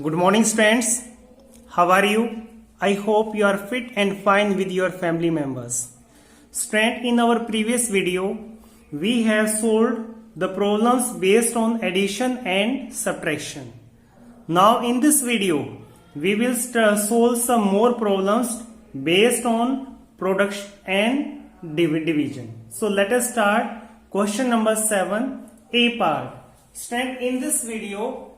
Good morning, students. How are you? I hope you are fit and fine with your family members. Student, in our previous video, we have solved the problems based on addition and subtraction. Now, in this video, we will solve some more problems based on production and division. So, let us start question number 7, A part. Student, in this video,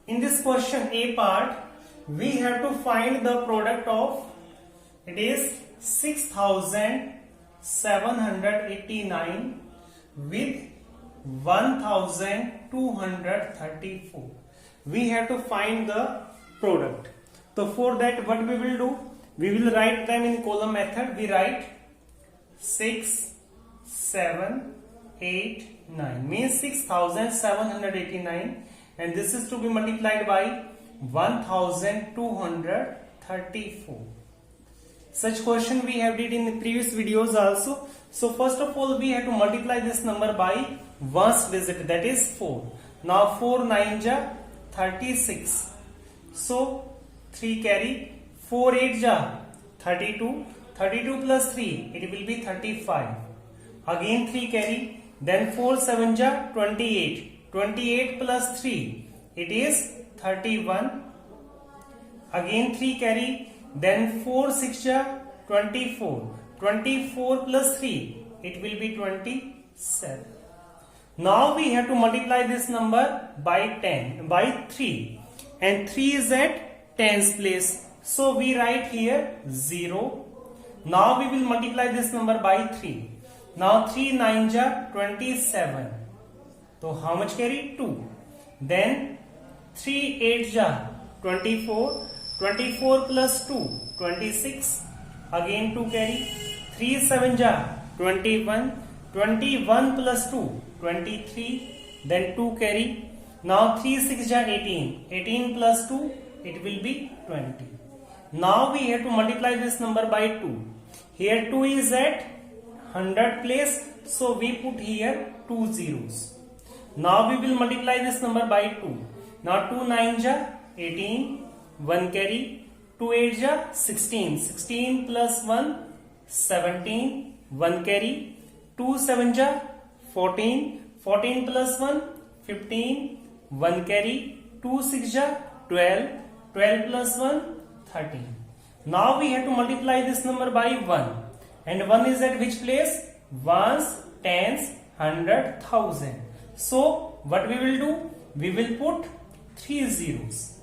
in this question A part, we have to find the product of, it is 6789 with 1234. We have to find the product. So for that, what we will do? We will write them in column method. We write 6, 7, 8, 9 means 6789, and this is to be multiplied by 1234. Such question we have did in the previous videos also. So first of all, we have to multiply this number by ones digit, that is 4. Now 4 9 ja 36. So 3 carry, 4 8 ja 32. 32 plus 3, it will be 35. Again 3 carry, then 4 7 ja 28. 28 plus 3, it is 31. Again 3 carry, then 4 6 ja 24. 24 plus 3, it will be 27. Now we have to multiply this number by 3, and 3 is at tens place. So we write here 0. Now we will multiply this number by 3. Now 3 9 ja 27. So how much carry? 2. Then 3 8 ja 24. 24 plus 2, 26. Again 2 carry. 3 7 ja 21. 21 plus 2, 23. Then 2 carry. Now 3 6 ja 18. 18 plus 2, it will be 20. Now we have to multiply this number by 2. Here 2 is at 100 place. So we put here 2 zeros. Now we will multiply this number by 2. Now 2 9 ja 18, 1 carry, 2 8 ja 16, 16 plus 1, 17, 1 carry, 2 7 ja 14, 14 plus 1, 15, 1 carry, 2 6 ja 12, 12 plus 1, 13. Now we have to multiply this number by 1. And 1 is at which place? Ones, tens, hundred, thousand. So what we will do? We will put 3 zeros.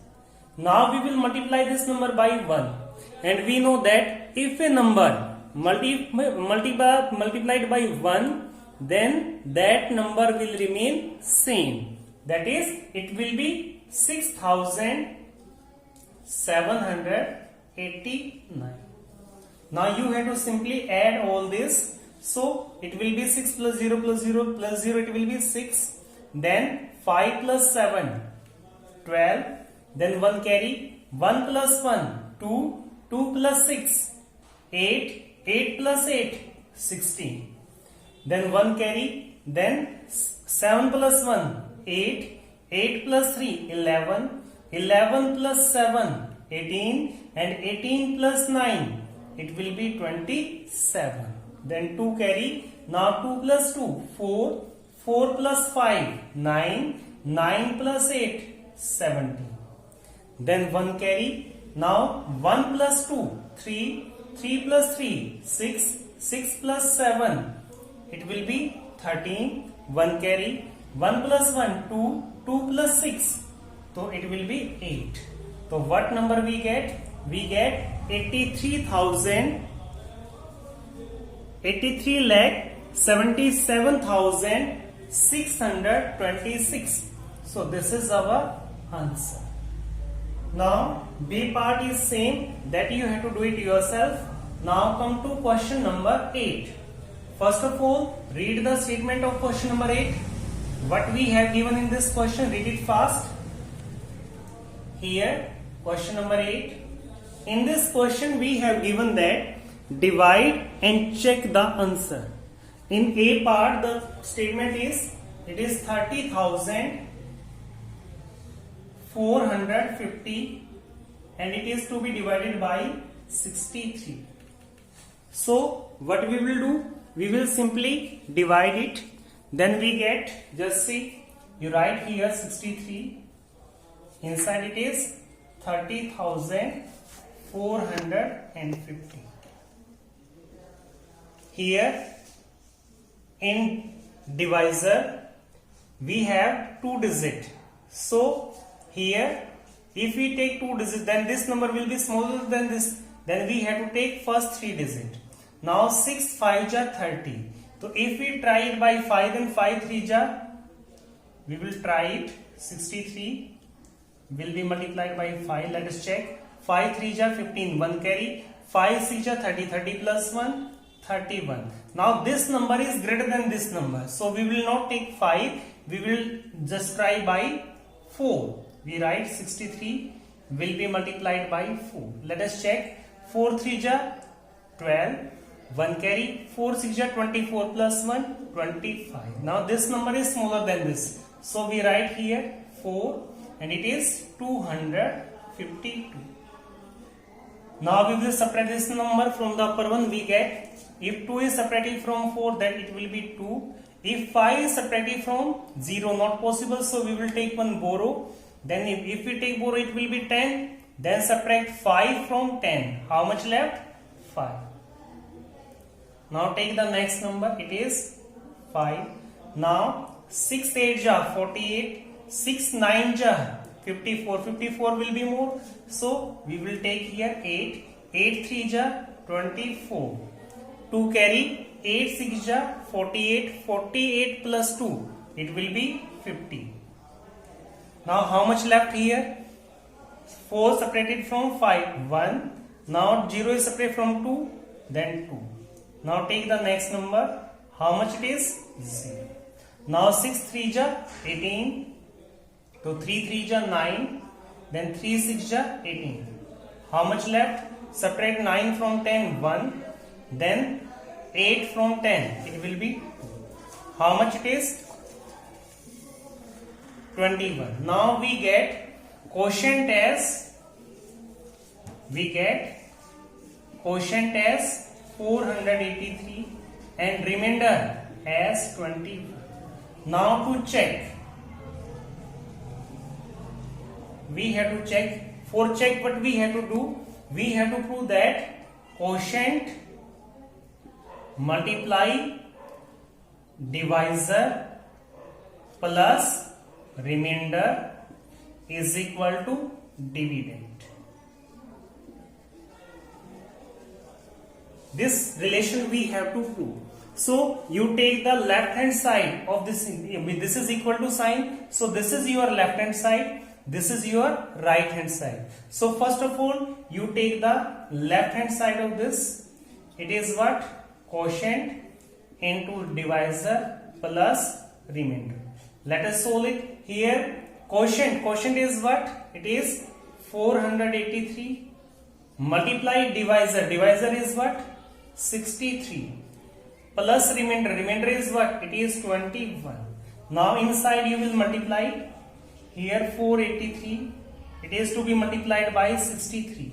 Now we will multiply this number by 1. And we know that if a number multiplied by 1, then that number will remain same. That is, it will be 6789. Now you have to simply add all this. So it will be 6 plus 0 plus 0 plus 0, it will be 6. Then 5 plus 7, 12. Then 1 carry, 1 plus 1, 2, 2 plus 6, 8, 8 plus 8, 16. Then 1 carry, then 7 plus 1, 8, 8 plus 3, 11, 11 plus 7, 18, and 18 plus 9, it will be 27. Then 2 carry, now 2 plus 2, 4, 4 plus 5, 9, 9 plus 8, 17. Then 1 carry, now 1 plus 2, 3, 3 plus 3, 6, 6 plus 7, it will be 13, 1 carry, 1 plus 1, 2, 2 plus 6, so it will be 8. So what number we get? We get 83,77,626. So this is our answer. Now B part is same, that you have to do it yourself. Now come to question number 8. First of all, read the statement of question number 8. What we have given in this question, read it fast. Here, question number 8. In this question we have given that divide and check the answer. In A part, the statement is, it is 30,000 450 and it is to be divided by 63. So what we will do? We will simply divide it. Then we get, just see, you write here 63. Inside it is 30,450. Here in divisor we have 2 digits. So here if we take 2 digits, then this number will be smaller than this. Then we have to take first 3 digits. Now 6 5 ja 30. So if we try it by 5, then 5 3 ja, we will try it. 63 will be multiplied by 5. Let us check. 5 3 ja 15, 1 carry. 5 6 ja 30, 30 plus 1, 31. Now this number is greater than this number. So we will not take 5. We will just try by 4. We write 63 will be multiplied by 4. Let us check. 4 3 ja 12, 1 carry. 4 6 ja 24 plus 1, 25. Now this number is smaller than this. So we write here 4 and it is 252. Now we will subtract this number from the upper one. We get, if 2 is subtracted from 4, then it will be 2. If 5 is subtracted from 0, not possible, so we will take one borrow. Then if we take borrow, it will be 10. Then subtract 5 from 10. How much left? 5. Now take the next number. It is 5. Now 6 8 ja 48. 6 9 ja 54. 54 will be more. So we will take here 8. 8 3 ja 24. 2 carry. 8 6 ja 48. 48 plus 2. It will be 50. Now how much left here? 4 separated from 5, 1. Now 0 is separated from 2, then 2. Now take the next number. How much it is? 0. Now 6 3 ja 18. So 3 3 ja 9. Then 3 6 ja 18. How much left? Subtract 9 from 10, 1. Then 8 from 10. It will be 2. How much it is? 21. Now we get quotient as 483 and remainder as 21. Now to check, we have to check. For check, what we have to do? We have to prove that quotient multiply divisor plus remainder is equal to dividend. This relation we have to prove. So you take the left hand side of this. This is equal to sign. So this is your left hand side. This is your right hand side. So first of all, you take the left hand side of this. It is what? Quotient into divisor plus remainder. Let us solve it. Here quotient is what? It is 483 multiply divisor is what? 63 plus remainder is what? It is 21. Now inside you will multiply. Here 483, it is to be multiplied by 63.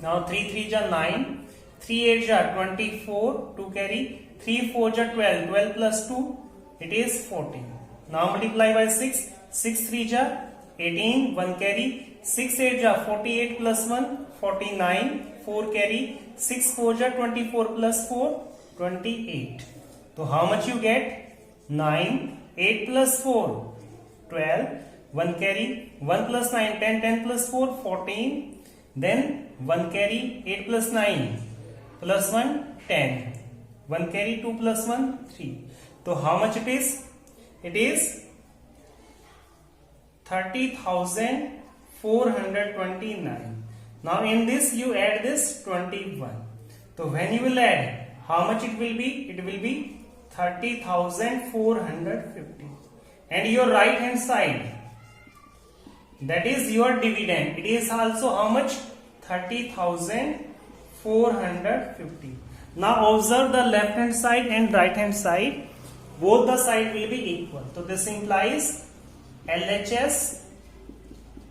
Now 3 3 ja 9, 3 8 ja 24, 2 carry, 3 4 ja 12, 12 plus 2, it is 14. Now multiply by 6, 6 3 ja 18, 1 carry, 6 8 ja 48 plus 1, 49, 4 carry, 6 4 ja 24 plus 4, 28. So how much you get? 9, 8 plus 4, 12, 1 carry, 1 plus 9, 10, 10 plus 4, 14, then 1 carry, 8 plus 9, plus 1, 10, 1 carry, 2 plus 1, 3. So how much it is? It is 30,429. Now in this you add this 21. So when you will add, how much it will be? It will be 30,450. And your right hand side, that is your dividend. It is also how much? 30,450. Now observe the left hand side and right hand side. Both the side will be equal. So this implies LHS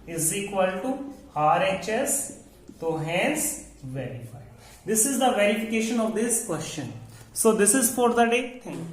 is equal to RHS. So hence verified. This is the verification of this question. So this is for the day. Thank you.